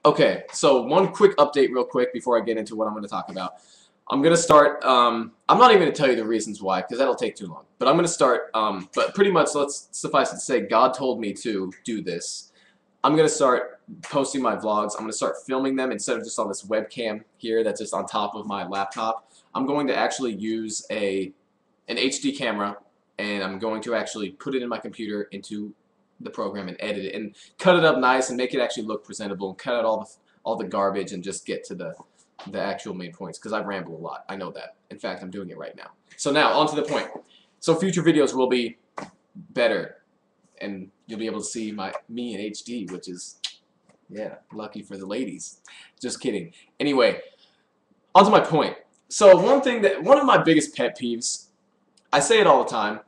Okay, so one quick update real quick before I get into what I'm going to talk about. I'm going to start, I'm not even going to tell you the reasons why, because that'll take too long. But I'm going to start, but pretty much, let's suffice it to say, God told me to do this. I'm going to start posting my vlogs. I'm going to start filming them instead of just on this webcam here that's just on top of my laptop. I'm going to actually use an HD camera, and I'm going to actually put it in my computer into the program and edit it and cut it up nice and make it actually look presentable and cut out all the garbage and just get to the actual main points, because I ramble a lot. I know that. In fact, I'm doing it right now. So now, on to the point. So future videos will be better, and you'll be able to see me in HD, which is, yeah, lucky for the ladies. Just kidding. Anyway, on to my point. So one of my biggest pet peeves, I say it all the time,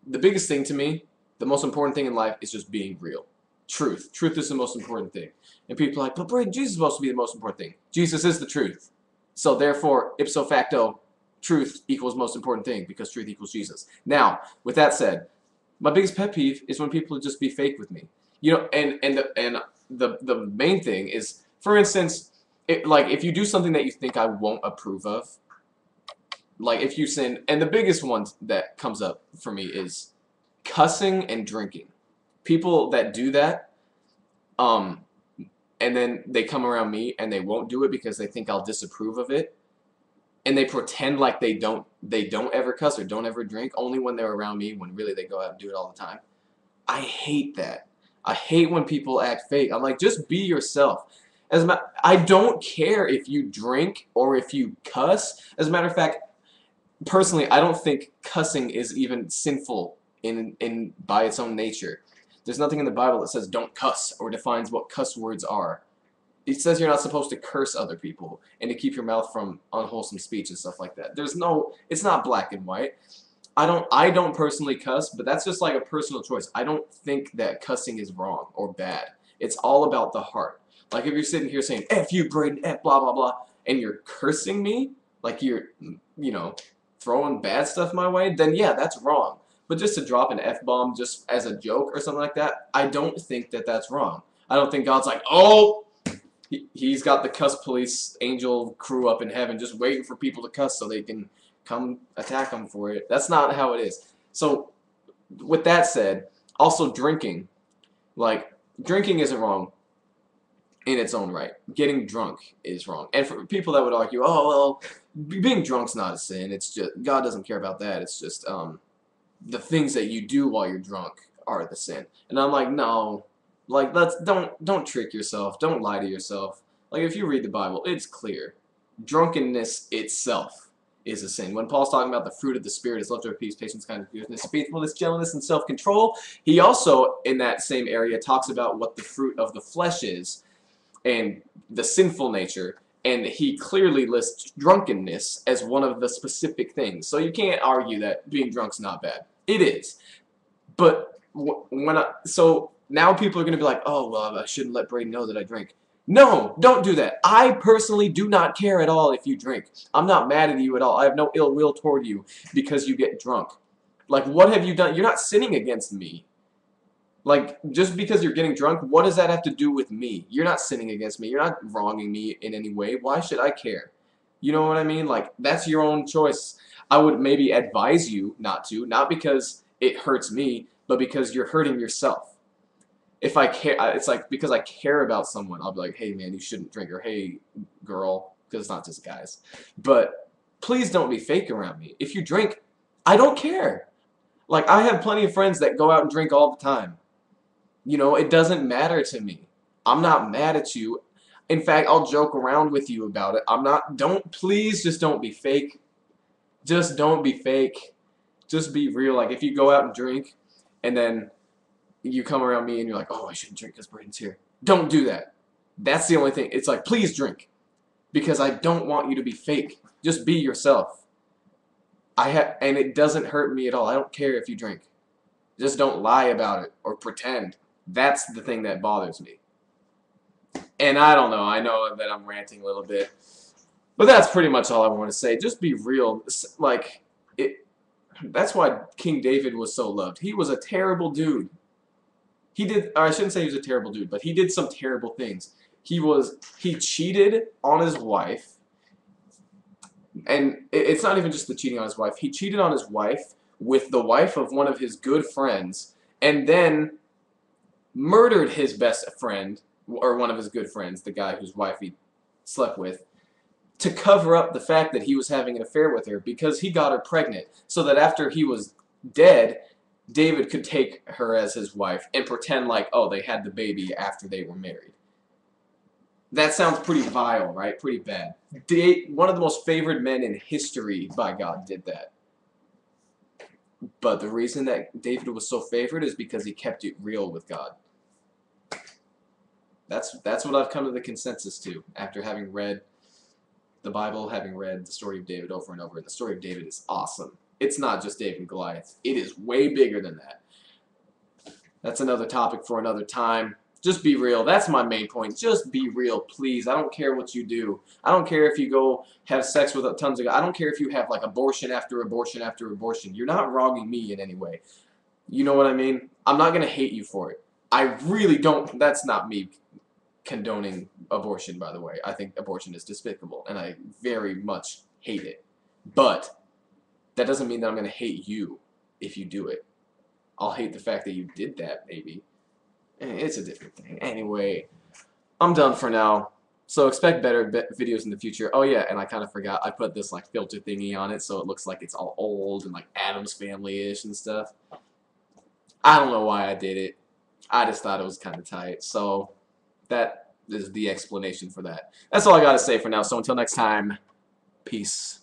the biggest thing to me, the most important thing in life is just being real. Truth. Truth is the most important thing. And people are like, but Braden, Jesus is supposed to be the most important thing. Jesus is the truth. So therefore, ipso facto, truth equals most important thing, because truth equals Jesus. Now, with that said, my biggest pet peeve is when people just be fake with me. You know, and the main thing is, for instance, like if you do something that you think I won't approve of, like if you sin, and the biggest one that comes up for me is cussing and drinking. People that do that, and then they come around me and they won't do it because they think I'll disapprove of it, and they pretend like they don't ever cuss or don't ever drink, only when they're around me, when really they go out and do it all the time. I hate that. I hate when people act fake. I'm like, just be yourself. I don't care if you drink or if you cuss. As a matter of fact, personally, I don't think cussing is even sinful by its own nature. There's nothing in the Bible that says don't cuss or defines what cuss words are. It says you're not supposed to curse other people and to keep your mouth from unwholesome speech and stuff like that. It's not black and white. I don't personally cuss, but that's just like a personal choice. I don't think that cussing is wrong or bad. It's all about the heart. Like if you're sitting here saying, F you, Braden, F blah, blah, blah, and you're cursing me, like you're, you know, throwing bad stuff my way, then yeah, that's wrong. But just to drop an F-bomb just as a joke or something like that, I don't think that that's wrong. I don't think God's like, oh, he's got the cuss police angel crew up in heaven just waiting for people to cuss so they can come attack them for it. That's not how it is. So with that said, also drinking. Like, drinking isn't wrong in its own right. Getting drunk is wrong. And for people that would argue, oh, well, being drunk's not a sin. It's just, God doesn't care about that. It's just, the things that you do while you're drunk are the sin. And I'm like, no. Like, don't trick yourself. Don't lie to yourself. Like, if you read the Bible, it's clear. Drunkenness itself is a sin. When Paul's talking about the fruit of the Spirit is love, joy, peace, patience, kindness, goodness, faithfulness, gentleness, and self-control, he also, in that same area, talks about what the fruit of the flesh is and the sinful nature, and he clearly lists drunkenness as one of the specific things. So you can't argue that being drunk's not bad. It is. But so now people are going to be like, oh, well, I shouldn't let Braden know that I drink. No, don't do that. I personally do not care at all if you drink. I'm not mad at you at all. I have no ill will toward you because you get drunk. Like, what have you done? You're not sinning against me. Like, just because you're getting drunk, what does that have to do with me? You're not sinning against me. You're not wronging me in any way. Why should I care? You know what I mean? Like, that's your own choice. I would maybe advise you not to, not because it hurts me, but because you're hurting yourself. If I care, it's like because I care about someone, I'll be like, hey man, you shouldn't drink, or hey girl, because it's not just guys. But please don't be fake around me. If you drink, I don't care. Like, I have plenty of friends that go out and drink all the time. You know, it doesn't matter to me. I'm not mad at you. In fact, I'll joke around with you about it. Please just don't be fake. Just don't be fake. Just be real. Like, if you go out and drink, and then you come around me and you're like, oh, I shouldn't drink because Braden's here. Don't do that. That's the only thing. It's like, please drink. Because I don't want you to be fake. Just be yourself. And it doesn't hurt me at all. I don't care if you drink. Just don't lie about it or pretend. That's the thing that bothers me. And I don't know. I know that I'm ranting a little bit. But that's pretty much all I want to say. Just be real. Like, that's why King David was so loved. He was a terrible dude. Or I shouldn't say he was a terrible dude, but he did some terrible things. He cheated on his wife, and it's not even just the cheating on his wife. He cheated on his wife with the wife of one of his good friends, and then murdered his best friend, or one of his good friends, the guy whose wife he slept with, to cover up the fact that he was having an affair with her, because he got her pregnant, so that after he was dead, David could take her as his wife and pretend like, oh, they had the baby after they were married. That sounds pretty vile, right? Pretty bad. One of the most favored men in history by God did that. But the reason that David was so favored is because he kept it real with God. That's what I've come to the consensus to after having read the Bible, having read the story of David over and over. And the story of David is awesome. It's not just David and Goliath. It is way bigger than that. That's another topic for another time. Just be real. That's my main point. Just be real, please. I don't care what you do. I don't care if you go have sex with tons of guys. I don't care if you have like abortion after abortion after abortion. You're not wronging me in any way. You know what I mean? I'm not going to hate you for it. I really don't. That's not me condoning abortion, by the way. I think abortion is despicable, and I very much hate it. But that doesn't mean that I'm going to hate you if you do it. I'll hate the fact that you did that, maybe. It's a different thing. Anyway, I'm done for now. So expect better videos in the future. Oh yeah, and I kind of forgot. I put this like filter thingy on it so it looks like it's all old and like Addams Family-ish and stuff. I don't know why I did it. I just thought it was kind of tight. So that is the explanation for that. That's all I got to say for now. So until next time, peace.